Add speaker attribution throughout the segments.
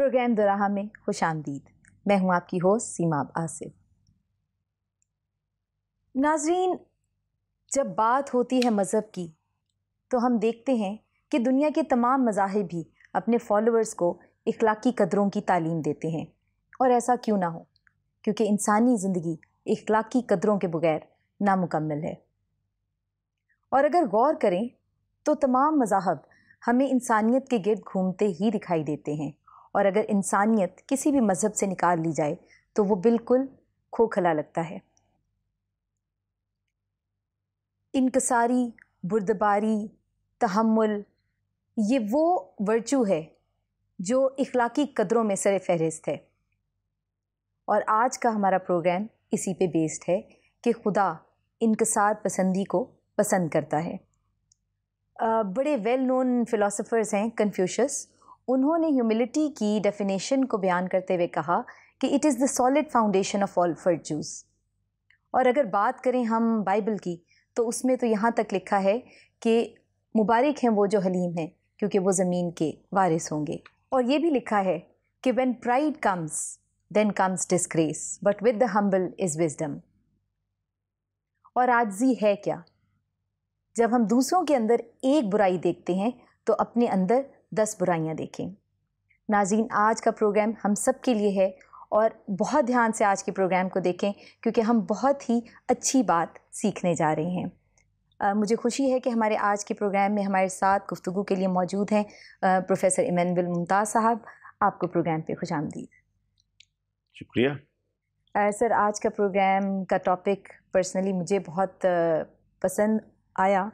Speaker 1: Programme دوراہا میں خوش آمدید. میں ہوں آپ کی ہوسٹ سیما آصف. ناظرین، جب بات ہوتی ہے مذہب کی تو ہم دیکھتے ہیں کہ دنیا کے تمام مذاہب بھی اپنے فالوورز کو اخلاقی قدروں کی تعلیم دیتے ہیں. اور ایسا کیوں نہ ہو، کیونکہ انسانی زندگی اخلاقی قدروں کے بغیر نامکمل ہے. اور اگر غور کریں تو تمام مذاہب ہمیں انسانیت کے گرد گھومتے ہی دکھائی دیتے ہیں، اور اگر انسانیت کسی بھی مذہب سے نکال لی جائے تو وہ بالکل کھوکھلا لگتا ہے. انکساری، بردباری، تحمل، یہ وہ ورچو ہے جو اخلاقی قدروں میں سر فہرست ہے. اور آج کا ہمارا پروگرام اسی پہ بیسڈ ہے کہ خدا انکسار پسندی کو پسند کرتا ہے. بڑے ویل نون فلاسفرز ہیں کنفیوشس. انہوں نے ہیوملٹی کی ڈیفینیشن کو بیان کرتے ہوئے کہا کہ it is the solid foundation of all virtues. اور اگر بات کریں ہم بائبل کی تو اس میں تو یہاں تک لکھا ہے کہ مبارک ہیں وہ جو حلیم ہیں کیونکہ وہ زمین کے وارث ہوں گے. اور یہ بھی لکھا ہے کہ when pride comes then comes disgrace but with the humble is wisdom. اور عاجزی ہے کیا؟ جب ہم دوسروں کے اندر ایک برائی دیکھتے ہیں تو اپنے اندر 10 برائیاں دیکھیں. ناظرین، آج کا پروگرام ہم سب کے لیے ہے اور بہت دھیان سے آج کے پروگرام کو دیکھیں کیونکہ ہم بہت ہی اچھی بات سیکھنے جا رہے ہیں. مجھے خوشی ہے کہ ہمارے آج کے پروگرام میں ہمارے ساتھ گفتگو کے لیے موجود ہیں پروفیسر ایمینول ممتاز صاحب. آپ کو پروگرام پہ خوش آمدید.
Speaker 2: شکریہ.
Speaker 1: سر، آج کا پروگرام کا ٹاپک پرسنلی مجھے بہت پسند آیا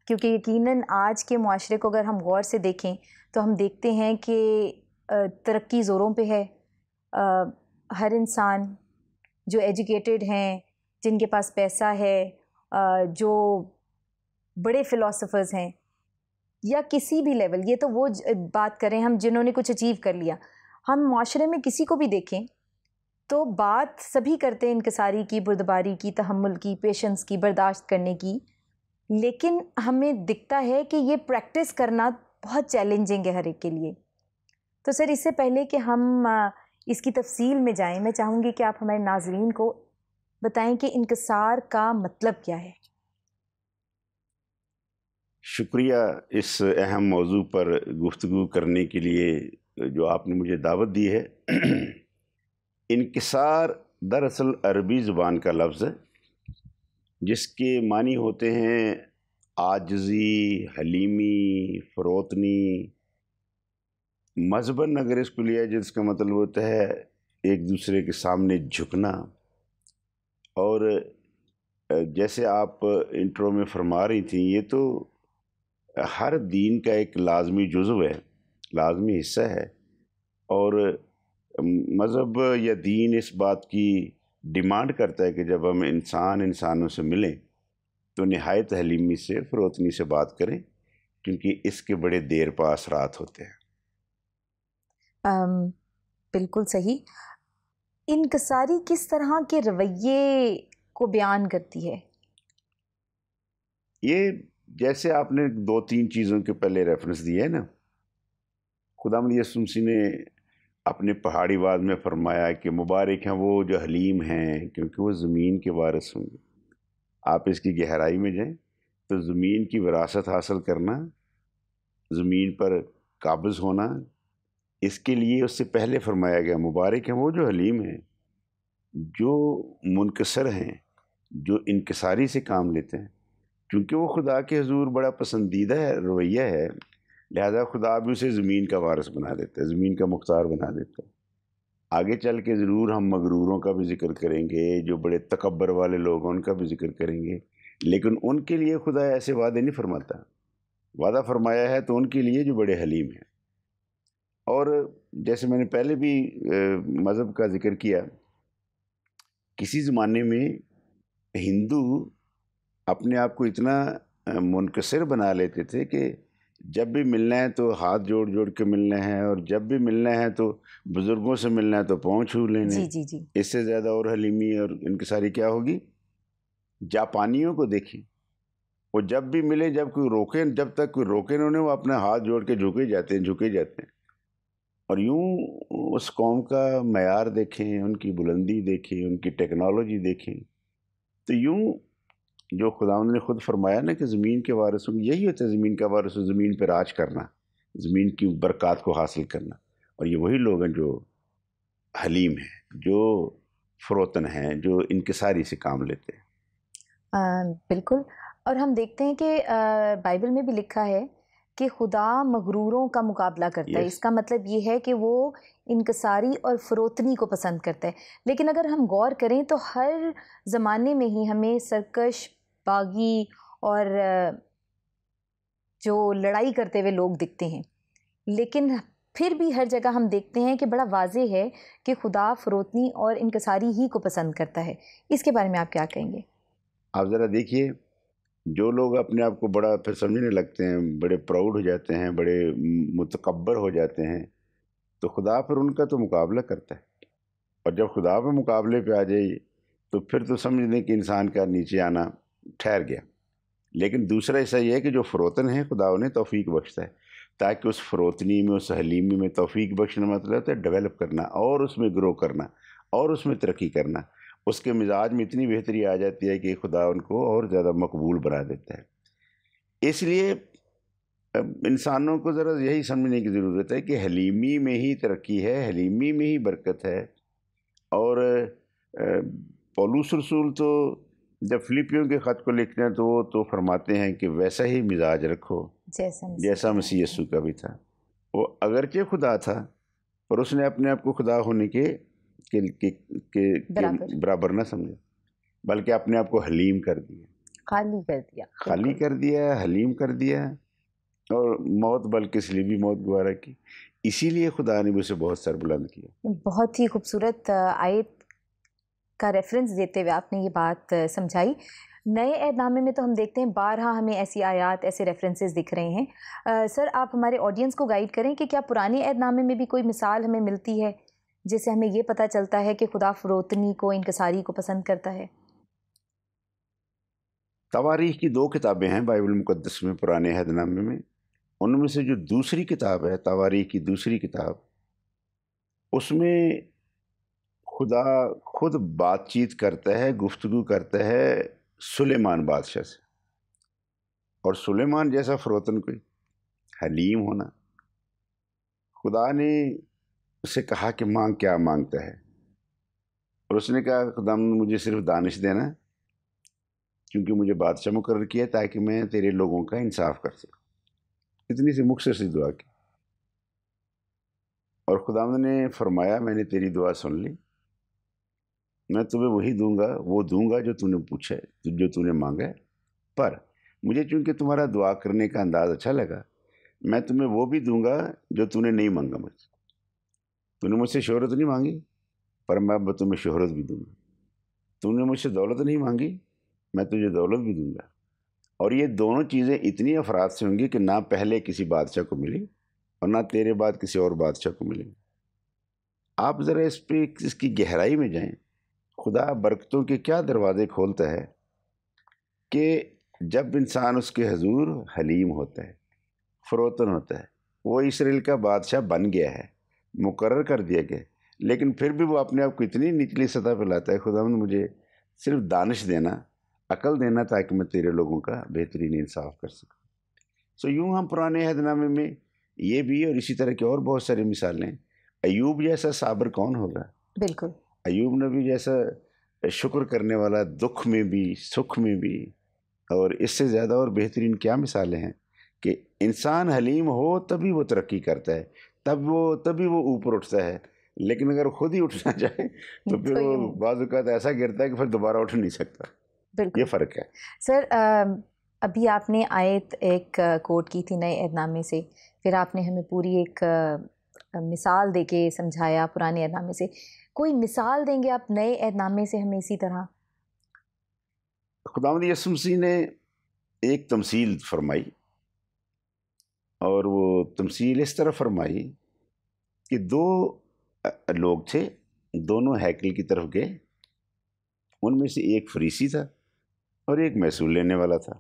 Speaker 1: کیونکہ یقیناً آج کے معاشرے کو اگر ہم غور سے دیکھیں تو ہم دیکھتے ہیں کہ ترقی زوروں پہ ہے. ہر انسان جو ایجوکیٹڈ ہیں، جن کے پاس پیسہ ہے، جو بڑے فلاسفرز ہیں یا کسی بھی لیول، یہ تو وہ بات کریں ہم جنہوں نے کچھ اچیو کر لیا. ہم معاشرے میں کسی کو بھی دیکھیں تو بات سبھی کرتے ہیں انکساری کی، بردباری کی، تحمل کی، پیشنس کی، برداشت کرنے کی، لیکن ہمیں دکھتا ہے کہ یہ پریکٹس کرنا بہت چیلنجنگ ہے ہر ایک کے لیے. تو سر، اس سے پہلے کہ ہم اس کی تفصیل میں جائیں، میں چاہوں گی کہ آپ ہمارے ناظرین کو بتائیں کہ انکسار کا مطلب کیا ہے.
Speaker 2: شکریہ اس اہم موضوع پر گفتگو کرنے کے لیے جو آپ نے مجھے دعوت دی ہے. انکسار دراصل عربی زبان کا لفظ ہے جس کے معنی ہوتے ہیں عاجزی، حلیمی، فروتنی. مذہباً اگر اس کو لیا جس کا مطلب ہوتا ہے ایک دوسرے کے سامنے جھکنا. اور جیسے آپ انٹرو میں فرما رہی تھیں، یہ تو ہر دین کا ایک لازمی جزو ہے، لازمی حصہ ہے. اور مذہب یا دین اس بات کی ڈیمانڈ کرتا ہے کہ جب ہم انسانوں سے ملیں تو نہایت حلیمی سے، فروتنی سے بات کریں کیونکہ اس کے بڑے دیر پا اثرات ہوتے ہیں.
Speaker 1: بالکل صحیح. انکساری کس طرح کے رویے کو بیان کرتی ہے؟
Speaker 2: یہ جیسے آپ نے 2-3 چیزوں کے پہلے ریفرنس دیا ہے نا. خداوند یسوع مسیح نے اپنے پہاڑی وعظ میں فرمایا کہ مبارک ہیں وہ جو حلیم ہیں کیونکہ وہ زمین کے وارث ہوں گے. آپ اس کی گہرائی میں جائیں تو زمین کی وراثت حاصل کرنا، زمین پر قابض ہونا، اس کے لیے اس سے پہلے فرمایا گیا مبارک ہیں وہ جو حلیم ہیں، جو منکسر ہیں، جو انکساری سے کام لیتے ہیں. کیونکہ وہ خدا کے حضور بڑا پسندیدہ رویہ ہے، لہذا خدا بھی اسے زمین کا وارث بنا دیتا ہے، زمین کا مختار بنا دیتا ہے. آگے چل کے ضرور ہم مغروروں کا بھی ذکر کریں گے، جو بڑے تکبر والے لوگ ہیں ان کا بھی ذکر کریں گے، لیکن ان کے لیے خدا ایسے وعدے نہیں فرماتا. وعدہ فرمایا ہے تو ان کے لیے جو بڑے حلیم ہیں. اور جیسے میں نے پہلے بھی مذہب کا ذکر کیا، کسی زمانے میں ہندو اپنے آپ کو اتنا منکسر بنا لیتے تھے کہ جب بھی ملنا ہے تو ہاتھ جوڑ جوڑ کے ملنا ہے، اور جب بھی ملنا ہے تو بزرگوں سے ملنا ہے تو پاؤں چھو لینے.
Speaker 1: جی.
Speaker 2: اس سے زیادہ اور حلیمی اور انکساری کیا ہوگی؟ جاپانیوں کو دیکھیں، وہ جب بھی ملے، جب تک کوئی روکے انہوں نے، وہ اپنا ہاتھ جوڑ کے جھکے جاتے ہیں. اور یوں اس قوم کا معیار دیکھیں، ان کی بلندی دیکھیں، ان کی ٹیکنالوجی دیکھیں، تو یوں جو خداوند نے خود فرمایا نا کہ زمین کے وارثوں یہی ہوتا ہے، زمین کا وارث زمین پہ راج کرنا، زمین کی برکات کو حاصل کرنا، اور یہ وہی لوگ ہیں جو حلیم ہیں، جو فروتن ہیں، جو انکساری سے کام لیتے ہیں۔
Speaker 1: بالکل، اور ہم دیکھتے ہیں کہ بائبل میں بھی لکھا ہے کہ خدا مغروروں کا مقابلہ کرتا ہے۔ اس کا مطلب یہ ہے کہ وہ انکساری اور فروتنی کو پسند کرتا ہے۔ لیکن اگر ہم غور کریں تو ہر زمانے میں ہی ہمیں سرکش، باغی اور جو لڑائی کرتے ہوئے لوگ دکھتے ہیں، لیکن پھر بھی ہر جگہ ہم دیکھتے ہیں کہ بڑا واضح ہے کہ خدا فروتنی اور انکساری ہی کو پسند کرتا ہے۔ اس کے بارے میں آپ کیا کہیں گے؟
Speaker 2: آپ ذرا دیکھیے، جو لوگ اپنے آپ کو بڑا پھر سمجھنے لگتے ہیں، بڑے پراؤڈ ہو جاتے ہیں، بڑے متکبر ہو جاتے ہیں، تو خدا پھر ان کا تو مقابلہ کرتا ہے، اور جب خدا پہ مقابلے پہ آ جائے تو پھر تو سمجھ لیں کہ انسان کا نیچے آنا ٹھہر گیا۔ لیکن دوسرا ایسا یہ ہے کہ جو فروتن ہے خدا انہیں توفیق بخشتا ہے، تاکہ اس فروتنی میں، اس حلیمی میں توفیق بخشنا مطلب ہوتا ہے ڈیولپ کرنا، اور اس میں گرو کرنا، اور اس میں ترقی کرنا۔ اس کے مزاج میں اتنی بہتری آ جاتی ہے کہ خدا ان کو اور زیادہ مقبول بنا دیتا ہے۔ اس لیے انسانوں کو ذرا یہی سمجھنے کی ضرورت ہے کہ حلیمی میں ہی ترقی ہے، حلیمی میں ہی برکت ہے۔ اور پولس رسول تو جب فلپیوں کے خط کو لکھتے ہیں تو وہ تو فرماتے ہیں کہ ویسا ہی مزاج رکھو جیسا مسیح یسوع کا بھی تھا۔ وہ اگرچہ خدا تھا پر اس نے اپنے آپ کو خدا ہونے کے برابر نہ سمجھا، بلکہ اپنے آپ کو حلیم کر دیا، خالی کر دیا، حلیم کر دیا، اور موت بلکہ صلیبی موت گوارا کی۔ اسی لیے خدا نے اسے بہت سربلند کیا۔
Speaker 1: بہت ہی خوبصورت آیت کا ریفرنس دیتے ہوئے آپ نے یہ بات سمجھائی۔ نئے عہد نامے میں تو ہم دیکھتے ہیں بارہا ہمیں ایسی آیات، ایسے ریفرنسز دکھ رہے ہیں۔ سر، آپ ہمارے آڈینس کو گائیڈ کریں کہ کیا پرانے عہد نامے میں بھی کوئی مثال ہمیں ملتی ہے جس سے ہمیں یہ پتہ چلتا ہے کہ خدا فروتنی کو، انکساری کو پسند کرتا ہے؟
Speaker 2: تواریخ کی 2 کتابیں ہیں بائبل مقدس میں، پرانے عہد نامے میں۔ ان میں سے جو دوسری کتاب ہے، تواریخ کی دوسری کتاب، اس میں خدا خود بات چیت کرتا ہے، گفتگو کرتا ہے سلیمان بادشاہ سے، اور سلیمان جیسا فروتن کوئی حلیم ہونا۔ خدا نے اسے کہا کہ مانگ، کیا مانگتا ہے؟ اور اس نے کہا خدا مجھے صرف دانش دینا، کیونکہ مجھے بادشاہ مقرر کیا تاکہ میں تیرے لوگوں کا انصاف کر سکوں۔ اتنی سی مختصر سی دعا کی، اور خدا نے فرمایا میں نے تیری دعا سن لی، میں تمہیں وہی دوں گا، وہ دوں گا جو تو نے پوچھا ہے، جو تو نے مانگا ہے، پر مجھے چونکہ تمہارا دعا کرنے کا انداز اچھا لگا، میں تمہیں وہ بھی دوں گا جو تو نے نہیں مانگا مجھ سے۔ تو نے مجھ سے شہرت نہیں مانگی، پر میں تمہیں شہرت بھی دوں گا۔ تو نے مجھ سے دولت نہیں مانگی، میں تجھے دولت بھی دوں گا۔ اور یہ دونوں چیزیں اتنی افراد سے ہوں گی کہ نہ پہلے کسی بادشاہ کو ملی اور نہ تیرے بعد کسی اور بادشاہ کو ملے۔ آپ ذرا اس پہ، اس کی گہرائی میں جائیں۔ خدا برکتوں کے کیا دروازے کھولتا ہے کہ جب انسان اس کے حضور حلیم ہوتا ہے، فروتن ہوتا ہے۔ وہ اسرائیل کا بادشاہ بن گیا ہے، مقرر کر دیا گیا، لیکن پھر بھی وہ اپنے آپ کو اتنی نچلی سطح پہ لاتا ہے، خدا مجھے صرف دانش دینا، عقل دینا، تاکہ میں تیرے لوگوں کا بہترین انصاف کر سکوں۔ سو یوں ہم پرانے عہد نامے میں یہ بھی، اور اسی طرح کی اور بہت ساری مثالیں۔ ایوب جیسا صابر کون ہوگا؟
Speaker 1: بالکل،
Speaker 2: ایوب نبی جیسا شکر کرنے والا، دکھ میں بھی سکھ میں بھی۔ اور اس سے زیادہ اور بہترین کیا مثالیں ہیں کہ انسان حلیم ہو تبھی وہ ترقی کرتا ہے، تبھی وہ اوپر اٹھتا ہے۔ لیکن اگر خود ہی اٹھنا چاہے تو پھر وہ بعض اوقات ایسا گرتا ہے کہ پھر دوبارہ اٹھ نہیں سکتا۔ یہ فرق ہے۔
Speaker 1: سر، ابھی آپ نے آیت ایک کوٹ کی تھی نئے عہد نامے سے، پھر آپ نے ہمیں پوری ایک مثال دے کے سمجھایا پرانے عہد نامے سے۔ کوئی مثال دیں گے آپ نئے عہد نامے سے ہمیں اسی طرح؟
Speaker 2: خداوند یسوع مسیح نے ایک تمثیل فرمائی، اور وہ تمثیل اس طرح فرمائی کہ 2 لوگ تھے، دونوں ہیکل کی طرف گئے۔ ان میں سے ایک فریسی تھا اور ایک محصول لینے والا تھا۔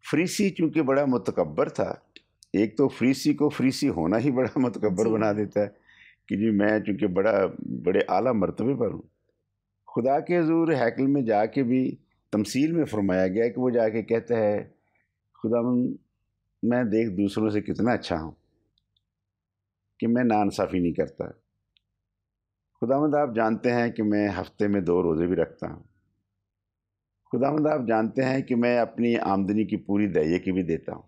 Speaker 2: فریسی چونکہ بڑا متکبر تھا، ایک تو فریسی کو فریسی ہونا ہی بڑا متکبر بنا دیتا ہے کہ جی میں چونکہ بڑے اعلیٰ مرتبے پر ہوں. خدا کے حضور ہیکل میں جا کے بھی تمثیل میں فرمایا گیا کہ وہ جا کے کہتا ہے خدا میں دیکھ دوسروں سے کتنا اچھا ہوں کہ میں ناانصافی نہیں کرتا. خداوند آپ جانتے ہیں کہ میں ہفتے میں 2 روزے بھی رکھتا ہوں. خداوند آپ جانتے ہیں کہ میں اپنی آمدنی کی پوری دہیے کی بھی دیتا ہوں.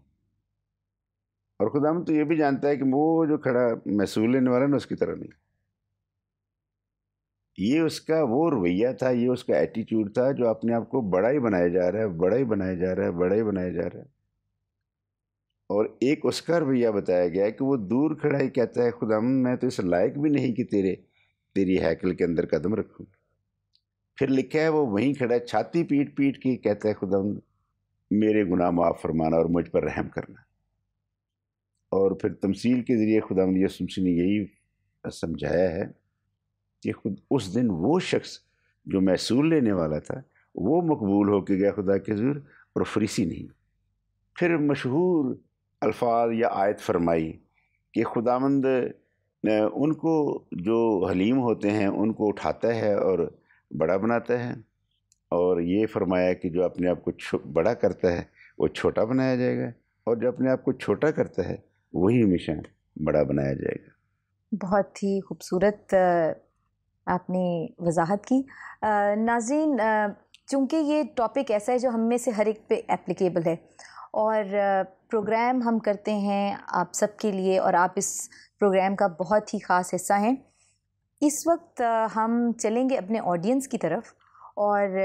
Speaker 2: اور خداوند تو یہ بھی جانتا ہے کہ وہ جو کھڑا محصول لینے والا نا اس کی طرح نہیں. یہ اس کا وہ رویہ تھا, یہ اس کا ایٹیٹیوڈ تھا جو اپنے آپ کو بڑا ہی بنایا جا رہا ہے, بڑا ہی بنایا جا رہا ہے, بڑا ہی بنایا جا رہا ہے. اور ایک اس کا رویہ بتایا گیا ہے کہ وہ دور کھڑا ہی کہتا ہے خداوند میں تو اس لائق بھی نہیں کہ تیری ہیکل کے اندر قدم رکھوں. پھر لکھا ہے وہ وہیں کھڑا ہے چھاتی پیٹ پیٹ کے کہتا ہے خداوند میرے گناہ معاف فرمانا اور مجھ پر رحم کرنا. اور پھر تمثیل کے ذریعے خداوند یسوع مسیح نے یہی سمجھایا ہے کہ خود اس دن وہ شخص جو محصول لینے والا تھا وہ مقبول ہو کے گیا خدا کے حضور اور فریسی نہیں. پھر مشہور الفاظ یا آیت فرمائی کہ خداوند ان کو جو حلیم ہوتے ہیں ان کو اٹھاتا ہے اور بڑا بناتا ہے, اور یہ فرمایا کہ جو اپنے آپ کو بڑا کرتا ہے وہ چھوٹا بنایا جائے گا, اور جو اپنے آپ کو چھوٹا کرتا ہے وہی ہمیشہ بڑا بنایا جائے گا.
Speaker 1: بہت ہی خوبصورت آپ نے وضاحت کی. ناظرین, چونکہ یہ ٹاپک ایسا ہے جو ہم میں سے ہر ایک پہ اپلیکیبل ہے, اور پروگرام ہم کرتے ہیں آپ سب کے لیے, اور آپ اس پروگرام کا بہت ہی خاص حصہ ہیں. اس وقت ہم چلیں گے اپنے آڈینس کی طرف اور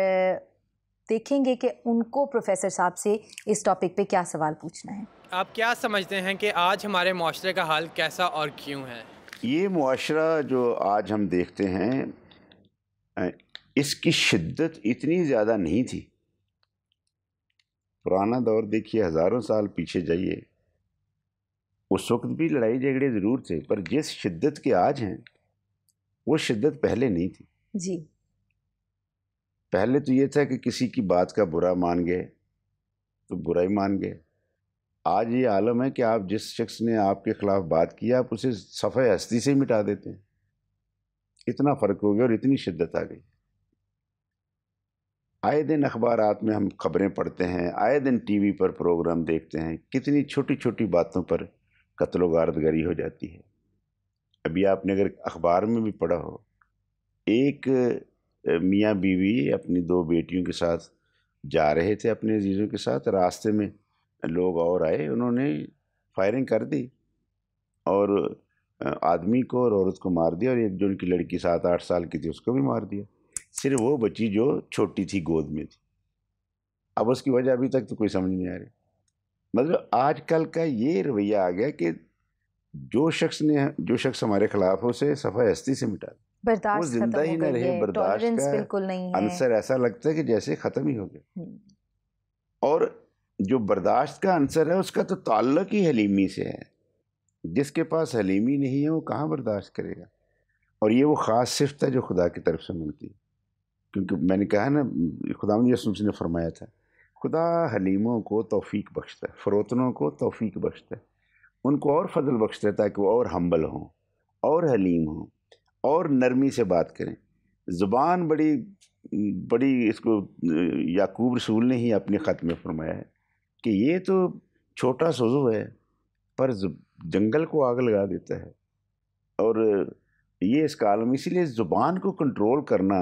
Speaker 1: دیکھیں گے کہ ان کو پروفیسر صاحب سے اس ٹاپک پہ کیا سوال پوچھنا ہے.
Speaker 3: آپ کیا سمجھتے ہیں کہ آج ہمارے معاشرے کا حال کیسا اور کیوں ہے؟
Speaker 2: یہ معاشرہ جو آج ہم دیکھتے ہیں اس کی شدت اتنی زیادہ نہیں تھی. پرانا دور دیکھیے, ہزاروں سال پیچھے جائیے, اس وقت بھی لڑائی جھگڑے ضرور تھے, پر جس شدت کے آج ہیں وہ شدت پہلے نہیں تھی.
Speaker 1: جی,
Speaker 2: پہلے تو یہ تھا کہ کسی کی بات کا برا مان گئے تو برا ہی مان گئے. آج یہ عالم ہے کہ آپ جس شخص نے آپ کے خلاف بات کی آپ اسے صفحہ ہستی سے مٹا دیتے ہیں. اتنا فرق ہو گیا اور اتنی شدت آ گئی. آئے دن اخبارات میں ہم خبریں پڑھتے ہیں, آئے دن ٹی وی پر پروگرام دیکھتے ہیں, کتنی چھوٹی چھوٹی باتوں پر قتل و غارت گری ہو جاتی ہے. ابھی آپ نے اگر اخبار میں بھی پڑھا ہو, ایک میاں بیوی اپنی 2 بیٹیوں کے ساتھ جا رہے تھے اپنے عزیزوں کے ساتھ, راستے میں لوگ اور آئے, انہوں نے فائرنگ کر دی اور آدمی کو اور عورت کو مار دیا, اور ایک جو ان کی لڑکی 7-8 سال کی تھی اس کو بھی مار دیا. صرف وہ بچی جو چھوٹی تھی گود میں تھی. اب اس کی وجہ ابھی تک تو کوئی سمجھ نہیں آ رہی. مطلب آج کل کا یہ رویہ آ گیا کہ جو شخص ہمارے خلاف ہو اسے صفحہ ہستی سے مٹا دے, وہ
Speaker 1: برداشت
Speaker 2: زندہ
Speaker 1: ختم
Speaker 2: ہی
Speaker 1: ہو
Speaker 2: نہ
Speaker 1: گئی
Speaker 2: رہے.
Speaker 1: ہے,
Speaker 2: برداشت
Speaker 1: ٹالرنس
Speaker 2: کا
Speaker 1: بالکل نہیں ہے.
Speaker 2: عنصر ایسا لگتا ہے کہ جیسے ختم ہی ہو گیا. اور جو برداشت کا عنصر ہے اس کا تو تعلق ہی حلیمی سے ہے. جس کے پاس حلیمی نہیں ہے وہ کہاں برداشت کرے گا. اور یہ وہ خاص صفت ہے جو خدا کی طرف سے ملتی ہے, کیونکہ میں نے کہا نا خداوند یسوع مسیح نے فرمایا تھا خدا حلیموں کو توفیق بخشتا ہے, فروتنوں کو توفیق بخشتا ہے, ان کو اور فضل بخشتا ہے تاکہ وہ اور ہمبل ہوں اور حلیم ہوں اور نرمی سے بات کریں. زبان بڑی اس کو یعقوب رسول نے ہی اپنے خط میں فرمایا ہے کہ یہ تو چھوٹا سوزو ہے پر جنگل کو آگ لگا دیتا ہے. اور یہ اس کا عالم, اسی لیے زبان کو کنٹرول کرنا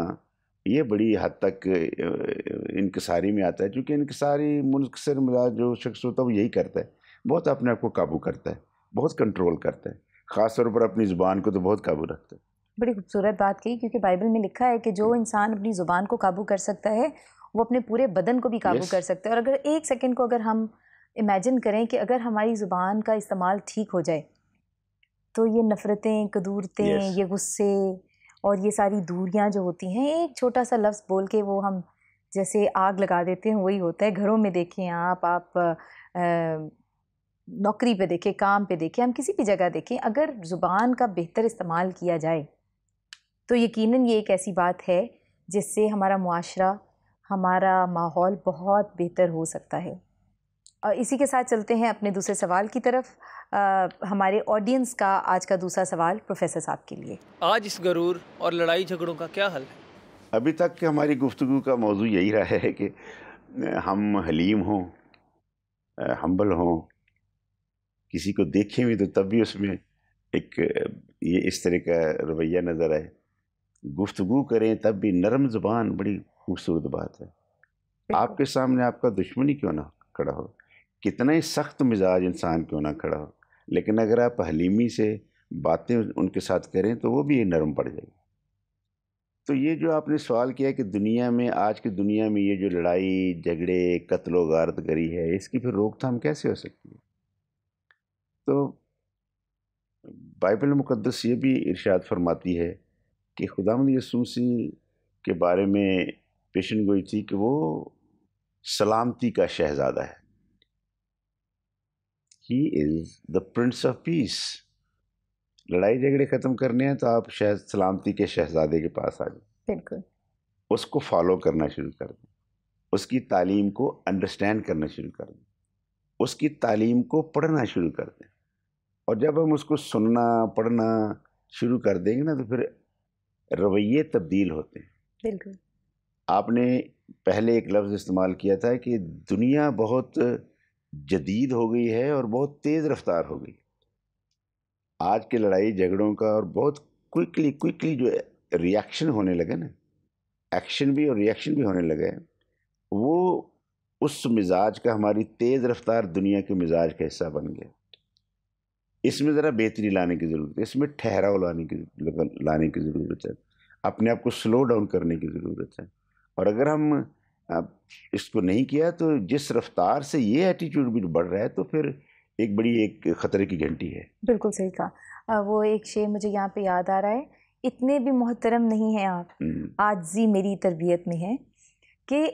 Speaker 2: یہ بڑی حد تک انکساری میں آتا ہے, کیونکہ انکساری منکسر مزاج جو شخص ہوتا ہے وہ یہی کرتا ہے, بہت اپنے آپ کو قابو کرتا ہے, بہت کنٹرول کرتا ہے, خاص طور پر اپنی زبان کو تو بہت قابو رکھتا ہے.
Speaker 1: بڑی خوبصورت بات کہی, کیونکہ بائبل میں لکھا ہے کہ جو انسان اپنی زبان کو قابو کر سکتا ہے وہ اپنے پورے بدن کو بھی قابو کر سکتا ہے. اور اگر 1 سیکنڈ کو اگر ہم امیجن کریں کہ اگر ہماری زبان کا استعمال ٹھیک ہو جائے تو یہ نفرتیں, کدورتیں, یہ غصے اور یہ ساری دوریاں جو ہوتی ہیں, ایک چھوٹا سا لفظ بول کے وہ ہم جیسے آگ لگا دیتے ہیں, وہی ہوتا ہے. گھروں میں دیکھیں آپ نوکری پہ دیکھیں, کام پہ دیکھیں, ہم کسی بھی جگہ دیکھیں, اگر زبان کا بہتر استعمال کیا جائے تو یقیناً یہ ایک ایسی بات ہے جس سے ہمارا معاشرہ, ہمارا ماحول بہت بہتر ہو سکتا ہے. اسی کے ساتھ چلتے ہیں اپنے دوسرے سوال کی طرف. ہمارے آڈینس کا آج کا دوسرا سوال پروفیسر صاحب کے لیے.
Speaker 3: آج اس غرور اور لڑائی جھگڑوں کا کیا حل ہے؟
Speaker 2: ابھی تک ہماری گفتگو کا موضوع یہی رہا ہے کہ ہم حلیم ہوں، ہمبل ہوں، کسی کو دیکھیں بھی تو تب بھی اس میں ایک یہ اس طرح کا رویہ نظر آئے، گفتگو کریں تب بھی نرم زبان بڑی خوبصورت بات ہے. آپ کے سامنے آپ کا دشمن ہی کیوں نہ کھڑا ہو، کتنا ہی سخت مزاج انسان کیوں نہ کھڑا ہو، لیکن اگر آپ حلیمی سے باتیں ان کے ساتھ کریں تو وہ بھی نرم پڑ جائے گی. تو یہ جو آپ نے سوال کیا کہ دنیا میں، آج کی دنیا میں یہ جو لڑائی جھگڑے قتل و غارت گری ہے، اس کی پھر روک تھام کیسے ہو سکتی ہے؟ تو بائبل مقدس یہ بھی ارشاد فرماتی ہے کہ خداوند یسوع مسیح کے بارے میں پیشن گوئی تھی کہ وہ سلامتی کا شہزادہ ہے. ہی از دا پرنس آف پیس. لڑائی جھگڑے ختم کرنے ہیں تو آپ سلامتی کے شہزادے کے پاس آ جائیں.
Speaker 1: بالکل.
Speaker 2: اس کو فالو کرنا شروع کر دیں، اس کی تعلیم کو انڈرسٹینڈ کرنا شروع کر دیں، اس کی تعلیم کو پڑھنا شروع کر دیں. اور جب ہم اس کو سننا پڑھنا شروع کر دیں گے نا تو پھر رویے تبدیل ہوتے ہیں.
Speaker 1: بالکل.
Speaker 2: آپ نے پہلے ایک لفظ استعمال کیا تھا کہ دنیا بہت جدید ہو گئی ہے اور بہت تیز رفتار ہو گئی. آج کے لڑائی جھگڑوں کا اور بہت کوئکلی جو ریاکشن ہونے لگے نا، ایکشن بھی اور ریاکشن بھی ہونے لگے، وہ اس مزاج کا، ہماری تیز رفتار دنیا کے مزاج کا حصہ بن گیا. اس میں ذرا بہتری لانے کی ضرورت ہے، اس میں ٹھہراؤ لانے کی ضرورت ہے، اپنے آپ کو سلو ڈاؤن کرنے کی ضرورت ہے. اور اگر ہم اس کو نہیں کیا تو جس رفتار سے یہ ایٹیٹیوڈ بھی بڑھ رہا ہے تو پھر ایک بڑی ایک خطرے کی گھنٹی ہے.
Speaker 1: بالکل صحیح کہا. وہ ایک شعر مجھے یہاں پہ یاد آ رہا ہے، اتنے بھی محترم نہیں ہیں آپ، عاجزی میری تربیت میں ہے. کہ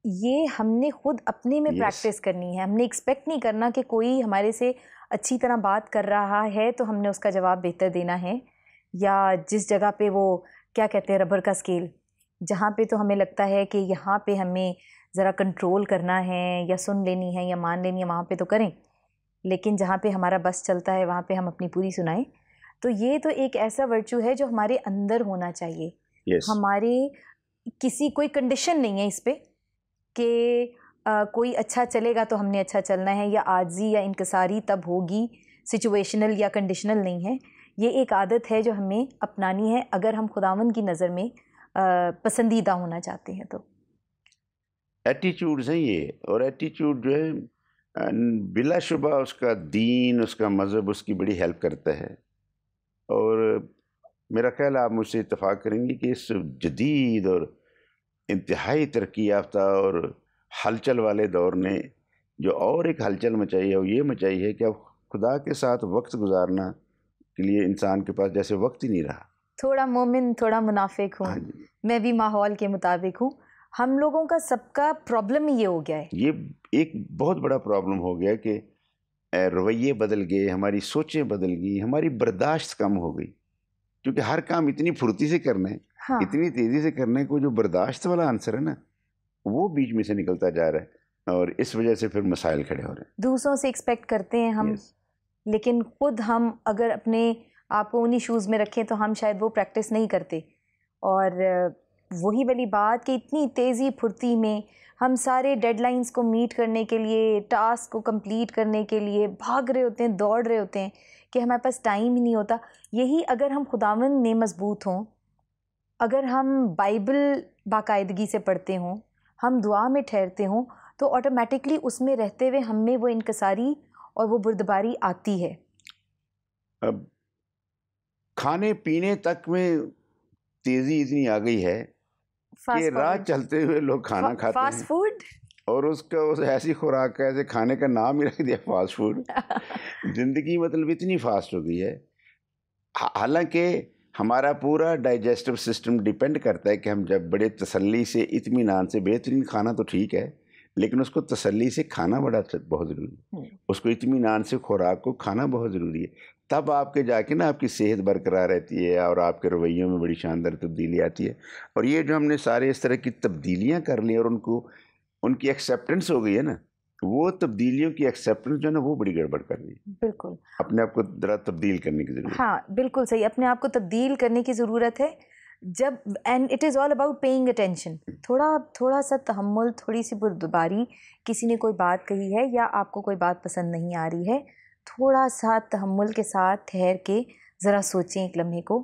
Speaker 1: یہ ہم نے خود اپنے میں پریکٹس کرنی ہے. ہم نے ایکسپیکٹ نہیں کرنا کہ کوئی ہمارے سے اچھی طرح بات کر رہا ہے تو ہم نے اس کا جواب بہتر دینا ہے، یا جس جگہ پہ وہ کیا کہتے ہیں ربر کا اسکیل، جہاں پہ تو ہمیں لگتا ہے کہ یہاں پہ ہمیں ذرا کنٹرول کرنا ہے یا سن لینی ہے یا مان لینی ہے، وہاں پہ تو کریں، لیکن جہاں پہ ہمارا بس چلتا ہے وہاں پہ ہم اپنی پوری سنائیں. تو یہ تو ایک ایسا ورچو ہے جو ہمارے اندر ہونا چاہیے. ہمارے کوئی کنڈیشن نہیں ہے اس پہ کہ کوئی اچھا چلے گا تو ہم نے اچھا چلنا ہے، یا عاجزی یا انکساری تب ہوگی، سچویشنل یا کنڈیشنل نہیں ہے. یہ ایک عادت ہے جو ہمیں اپنانی ہے اگر ہم خداوند کی نظر میں پسندیدہ ہونا چاہتے ہیں. تو
Speaker 2: ایٹیچیوڈز ہیں یہ، اور ایٹیچیوڈ جو ہے بلا شبہ اس کا دین، اس کا مذہب اس کی بڑی ہیلپ کرتا ہے. اور میرا خیال آپ مجھ سے اتفاق کریں گے کہ اس جدید اور انتہائی ترقی یافتہ اور ہلچل والے دور نے جو اور ایک ہلچل مچائی ہے وہ یہ مچائی ہے کہ اب خدا کے ساتھ وقت گزارنا کے لیے انسان کے پاس جیسے وقت ہی نہیں رہا.
Speaker 1: تھوڑا مومن تھوڑا منافق ہوں. میں بھی ماحول کے مطابق ہوں. ہم لوگوں کا سب کا پرابلم یہ ہو گیا ہے، یہ
Speaker 2: ایک بہت بڑا پرابلم ہو گیا کہ رویے بدل گئے، ہماری سوچیں بدل گئی، ہماری برداشت کم ہو گئی، کیونکہ ہر کام اتنی پھرتی سے کرنا ہے، اتنی تیزی سے کرنے کو جو برداشت والا آنسر ہے نا وہ بیچ میں سے نکلتا جا رہا ہے، اور اس وجہ سے پھر مسائل کھڑے ہو رہے ہیں.
Speaker 1: دوسروں سے ایکسپیکٹ کرتے ہیں ہم، لیکن خود ہم اگر اپنے آپ کو انہی شوز میں رکھیں تو ہم شاید وہ پریکٹس نہیں کرتے. اور وہی والی بات کہ اتنی تیزی پھرتی میں ہم سارے ڈیڈ لائنز کو میٹ کرنے کے لیے، ٹاسک کو کمپلیٹ کرنے کے لیے بھاگ رہے ہوتے ہیں، دوڑ رہے ہوتے ہیں کہ ہمارے پاس ٹائم ہی نہیں ہوتا. یہی اگر ہم خداوند میں مضبوط ہوں، اگر ہم بائبل باقاعدگی سے پڑھتے ہوں، ہم دعا میں ٹھہرتے ہوں، تو آٹومیٹکلی اس میں رہتے ہوئے ہم میں وہ انکساری اور وہ بردباری آتی ہے.
Speaker 2: اب کھانے پینے تک میں تیزی اتنی آ گئی ہے کہ راہ چلتے ہوئے لوگ کھانا کھاتے ہیں،
Speaker 1: فاسٹ فوڈ،
Speaker 2: اور اس کا ایسی خوراک کا ایسے کھانے کا نام ہی رکھ دیا فاسٹ فوڈ. زندگی مطلب اتنی فاسٹ ہو گئی ہے، حالانکہ ہمارا پورا ڈائجسٹو سسٹم ڈیپینڈ کرتا ہے کہ ہم جب بڑے تسلی سے اطمینان سے، بہترین کھانا تو ٹھیک ہے لیکن اس کو تسلی سے کھانا بہت ضروری ہے، اس کو اطمینان سے خوراک کو کھانا بہت ضروری ہے. تب آپ کے جا کے نا آپ کی صحت برقرار رہتی ہے اور آپ کے رویوں میں بڑی شاندار تبدیلی آتی ہے. اور یہ جو ہم نے سارے اس طرح کی تبدیلیاں کر لی اور ان کی ایکسیپٹنس ہو گئی ہے نا، وہ تبدیلیوں کی ایکسیپٹنس جو ہے نا وہ بڑی گڑبڑ کر رہی ہے.
Speaker 1: بالکل
Speaker 2: اپنے آپ کو ذرا تبدیل کرنے کی ضرورت ہے.
Speaker 1: ہاں بالکل صحیح, اپنے آپ کو تبدیل کرنے کی ضرورت ہے. جب and it is all about paying attention. تھوڑا سا تحمل, تھوڑی سی بردباری, کسی نے کوئی بات کہی ہے یا آپ کو کوئی بات پسند نہیں آ رہی ہے, تھوڑا سا تحمل کے ساتھ ٹھہر کے ذرا سوچیں ایک لمحے کو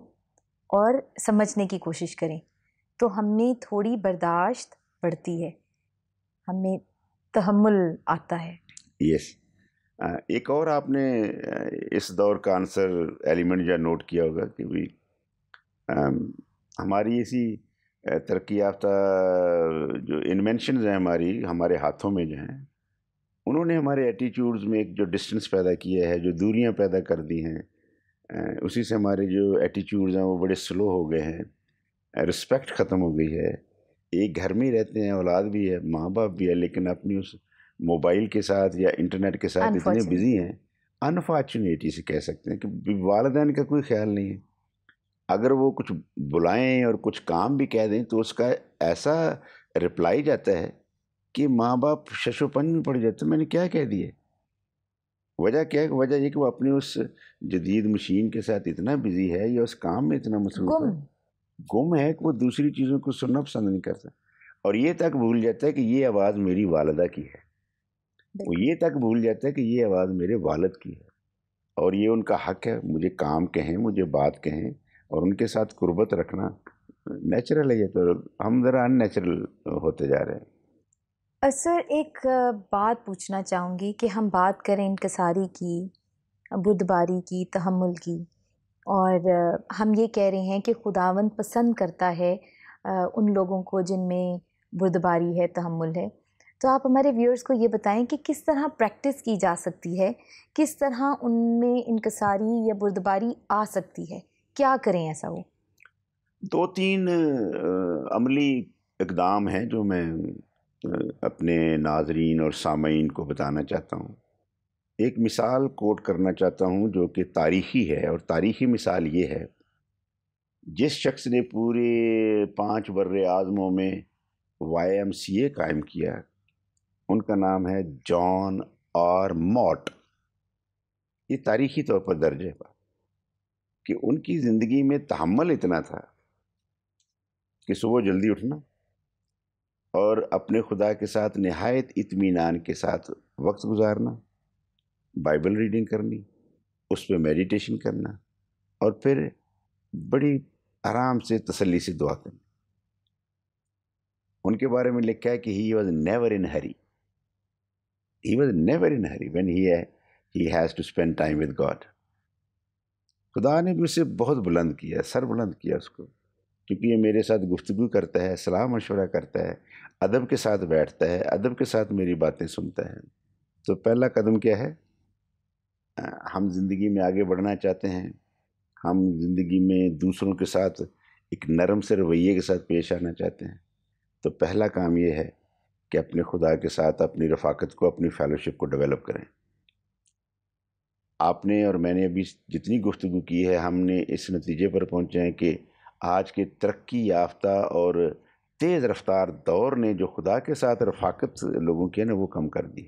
Speaker 1: اور سمجھنے کی کوشش کریں, تو ہم میں تھوڑی برداشت بڑھتی ہے, ہمیں تحمل آتا ہے.
Speaker 2: یس. ایک اور آپ نے اس دور کا آنسر ایلیمنٹ جو نوٹ کیا ہوگا کہ بھی ہماری ایسی ترقی یافتہ جو انوینشنز ہیں ہمارے ہاتھوں میں جو ہیں, انہوں نے ہمارے ایٹیٹیوڈز میں ایک جو ڈسٹنس پیدا کیا ہے, جو دوریاں پیدا کر دی ہیں, اسی سے ہمارے جو ایٹیٹیوڈز ہیں وہ بڑے سلو ہو گئے ہیں, رسپیکٹ ختم ہو گئی ہے. ایک گھر میں ہی رہتے ہیں, اولاد بھی ہے, ماں باپ بھی ہے, لیکن اپنی اس موبائل کے ساتھ یا انٹرنیٹ کے ساتھ اتنے بزی ہیں, انفارچونیٹلی سے کہہ سکتے ہیں کہ والدین کا کوئی خیال نہیں ہے. اگر وہ کچھ بلائیں اور کچھ کام بھی کہہ دیں تو اس کا ایسا رپلائی جاتا ہے کہ ماں باپ شش و پنج میں پڑ جاتے ہیں, میں نے کیا کہہ دیا. وجہ کیا ہے؟ وجہ یہ کہ وہ اپنی اس جدید مشین کے ساتھ اتنا بزی ہے یا اس کام میں اتنا مصروف ہے, گم ہے کہ وہ دوسری چیزوں کو سننا پسند نہیں کرتا, اور یہ تک بھول جاتا ہے کہ یہ آواز میری والدہ کی ہے, وہ یہ تک بھول جاتا ہے کہ یہ آواز میرے والد کی ہے, اور یہ ان کا حق ہے, مجھے کام کہیں, مجھے بات کہیں, اور ان کے ساتھ قربت رکھنا نیچرل ہے. یہ تو ہم ذرا ان نیچرل ہوتے جا رہے ہیں.
Speaker 1: سر ایک بات پوچھنا چاہوں گی کہ ہم بات کریں انکساری کی, بردباری کی, تحمل کی, اور ہم یہ کہہ رہے ہیں کہ خداوند پسند کرتا ہے ان لوگوں کو جن میں بردباری ہے, تحمل ہے. تو آپ ہمارے ویورز کو یہ بتائیں کہ کس طرح پریکٹس کی جا سکتی ہے, کس طرح ان میں انکساری یا بردباری آ سکتی ہے, کیا کریں ایسا ہو؟
Speaker 2: 2-3 عملی اقدام ہیں جو میں اپنے ناظرین اور سامعین کو بتانا چاہتا ہوں. ایک مثال کوٹ کرنا چاہتا ہوں جو کہ تاریخی ہے, اور تاریخی مثال یہ ہے, جس شخص نے پورے 5 بر اعظموں میں YMCA قائم کیا, ان کا نام ہے جان آر موٹ. یہ تاریخی طور پر درج ہے کہ ان کی زندگی میں تحمل اتنا تھا کہ صبح جلدی اٹھنا اور اپنے خدا کے ساتھ نہایت اطمینان کے ساتھ وقت گزارنا, بائبل ریڈنگ کرنی, اس پہ میڈیٹیشن کرنا, اور پھر بڑی آرام سے تسلی سے دعا کرنی. ان کے بارے میں لکھا ہے کہ he was never in hurry. He was never in hurry when he has to spend time with God. خدا نے بھی اسے بہت بلند کیا, سر بلند کیا اس کو, کیونکہ یہ میرے ساتھ گفتگو کرتا ہے, صلاح مشورہ کرتا ہے, ادب کے ساتھ بیٹھتا ہے, ادب کے ساتھ میری باتیں سنتا ہے. تو پہلا قدم کیا ہے؟ ہم زندگی میں آگے بڑھنا چاہتے ہیں, ہم زندگی میں دوسروں کے ساتھ ایک نرم سے رویے کے ساتھ پیش آنا چاہتے ہیں, تو پہلا کام یہ ہے کہ اپنے خدا کے ساتھ اپنی رفاقت کو, اپنی فیلوشپ کو ڈیولپ کریں. آپ نے اور میں نے ابھی جتنی گفتگو کی ہے, ہم نے اس نتیجے پر پہنچے ہیں کہ آج کے ترقی یافتہ اور تیز رفتار دور نے جو خدا کے ساتھ رفاقت لوگوں کی ہے نا وہ کم کر دی.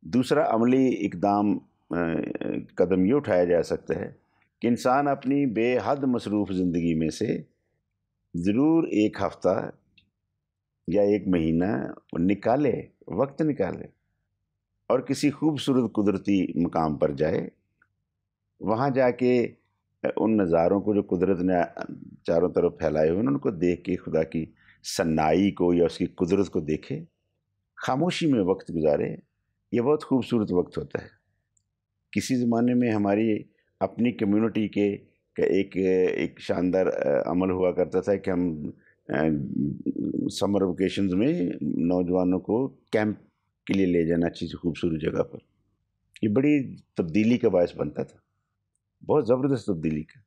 Speaker 2: دوسرا عملی اقدام قدم یہ اٹھایا جا سکتا ہے کہ انسان اپنی بے حد مصروف زندگی میں سے ضرور ایک ہفتہ یا ایک مہینہ نکالے, وقت نکالے, اور کسی خوبصورت قدرتی مقام پر جائے. وہاں جا کے ان نظاروں کو جو قدرت نے چاروں طرف پھیلائے ہوئے ان کو دیکھ کے خدا کی صنائی کو یا اس کی قدرت کو دیکھے, خاموشی میں وقت گزارے. یہ بہت خوبصورت وقت ہوتا ہے. کسی زمانے میں ہماری اپنی کمیونٹی کے ایک شاندار عمل ہوا کرتا تھا کہ ہم سمر ویکیشنز میں نوجوانوں کو کیمپ کے لیے لے جانا اچھی سی خوبصورت جگہ پر. یہ بڑی تبدیلی کا باعث بنتا تھا, بہت زبردست تبدیلی کا.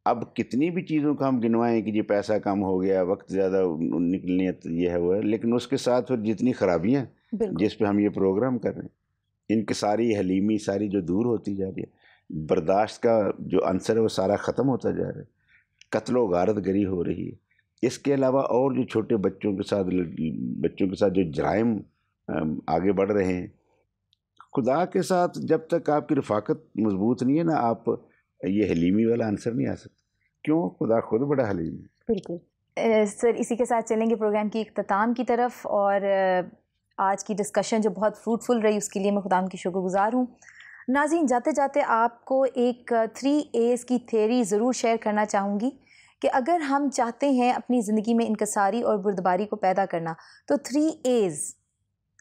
Speaker 2: اب کتنی بھی چیزوں کا ہم گنوائیں کہ یہ پیسہ کم ہو گیا, وقت زیادہ نکلنے یہ ہے وہ ہے, لیکن اس کے ساتھ پھر جتنی خرابیاں جس پہ ہم یہ پروگرام کر رہے ہیں, انکساری, حلیمی ساری جو دور ہوتی جا رہی ہے, برداشت کا جو عنصر ہے وہ سارا ختم ہوتا جا رہا ہے, قتل و غارت گری ہو رہی ہے. اس کے علاوہ اور جو چھوٹے بچوں کے ساتھ جو جرائم آگے بڑھ رہے ہیں. خدا کے ساتھ جب تک آپ کی رفاقت مضبوط نہیں ہے نا، آپ یہ حلیمی والا آنسر نہیں آ سکتا. کیوں؟ خدا خود بڑا حلیم ہے.
Speaker 1: بالکل. سر اسی کے ساتھ چلیں گے پروگرام کی اختتام کی طرف، اور آج کی ڈسکشن جو بہت فروٹفل رہی اس کے لیے میں خدا کی شکر گزار ہوں. ناظرین، جاتے جاتے آپ کو ایک 3 A's کی تھیوری ضرور شیئر کرنا چاہوں گی کہ اگر ہم چاہتے ہیں اپنی زندگی میں انکساری اور بردباری کو پیدا کرنا تو 3 A's: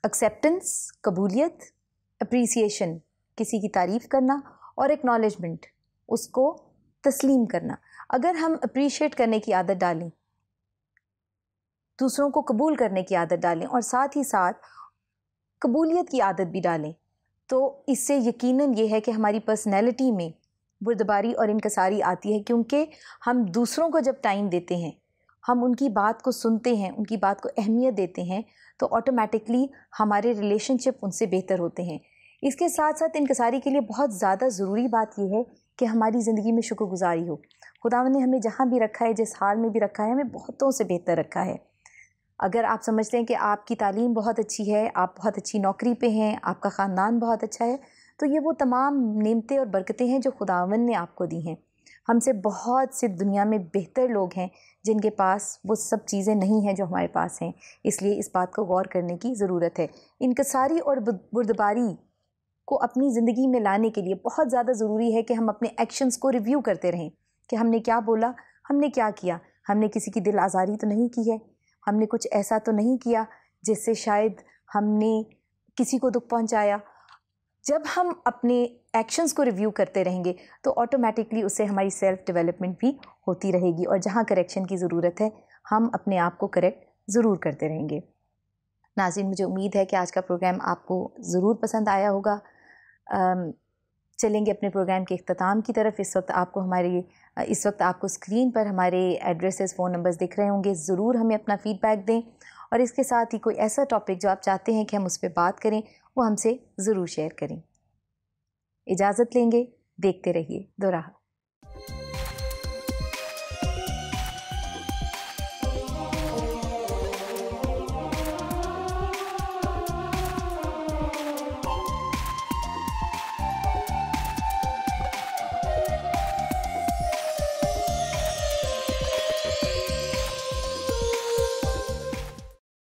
Speaker 1: ایکسیپٹنس، قبولیت، اپریسیشن، کسی کی تعریف کرنا، اور ایکنالجمنٹ، اس کو تسلیم کرنا. اگر ہم اپریشیٹ کرنے کی عادت ڈالیں، دوسروں کو قبول کرنے کی عادت ڈالیں، اور ساتھ ہی ساتھ قبولیت کی عادت بھی ڈالیں، تو اس سے یقیناً یہ ہے کہ ہماری پرسنالٹی میں بردباری اور انکساری آتی ہے. کیونکہ ہم دوسروں کو جب ٹائم دیتے ہیں، ہم ان کی بات کو سنتے ہیں، ان کی بات کو اہمیت دیتے ہیں، تو آٹومیٹکلی ہمارے ریلیشن شپ ان سے بہتر ہوتے ہیں. اس کے ساتھ ساتھ انکساری کے لیے بہت زیادہ ضروری بات یہ ہے کہ ہماری زندگی میں شکر گزاری ہو. خداوند نے ہمیں جہاں بھی رکھا ہے، جس حال میں بھی رکھا ہے، ہمیں بہتوں سے بہتر رکھا ہے. اگر آپ سمجھتے ہیں کہ آپ کی تعلیم بہت اچھی ہے، آپ بہت اچھی نوکری پہ ہیں، آپ کا خاندان بہت اچھا ہے، تو یہ وہ تمام نعمتیں اور برکتیں ہیں جو خداوند نے آپ کو دی ہیں. ہم سے بہت سے دنیا میں بہتر لوگ ہیں جن کے پاس وہ سب چیزیں نہیں ہیں جو ہمارے پاس ہیں. اس لیے اس بات کو غور کرنے کی ضرورت ہے. انکساری اور بردباری کو اپنی زندگی میں لانے کے لیے بہت زیادہ ضروری ہے کہ ہم اپنے ایکشنز کو ریویو کرتے رہیں کہ ہم نے کیا بولا، ہم نے کیا کیا، ہم نے کسی کی دل آزاری تو نہیں کی ہے، ہم نے کچھ ایسا تو نہیں کیا جس سے شاید ہم نے کسی کو دکھ پہنچایا. جب ہم اپنے ایکشنز کو ریویو کرتے رہیں گے تو آٹومیٹکلی اس سے ہماری سیلف ڈیولپمنٹ بھی ہوتی رہے گی، اور جہاں کریکشن کی ضرورت ہے ہم اپنے آپ کو کریکٹ ضرور کرتے رہیں گے. ناظرین، مجھے امید ہے کہ آج کا پروگرام آپ کو ضرور پسند آیا ہوگا. چلیں گے اپنے پروگرام کے اختتام کی طرف. اس وقت آپ کو اسکرین پر ہمارے ایڈریسز، فون نمبرز دکھ رہے ہوں گے. ضرور ہمیں اپنا فیڈ بیک دیں، اور اس کے ساتھ ہی کوئی ایسا ٹاپک جو آپ چاہتے ہیں کہ ہم اس پہ بات کریں وہ ہم سے ضرور شیئر کریں. اجازت لیں گے. دیکھتے رہیے دوراہ.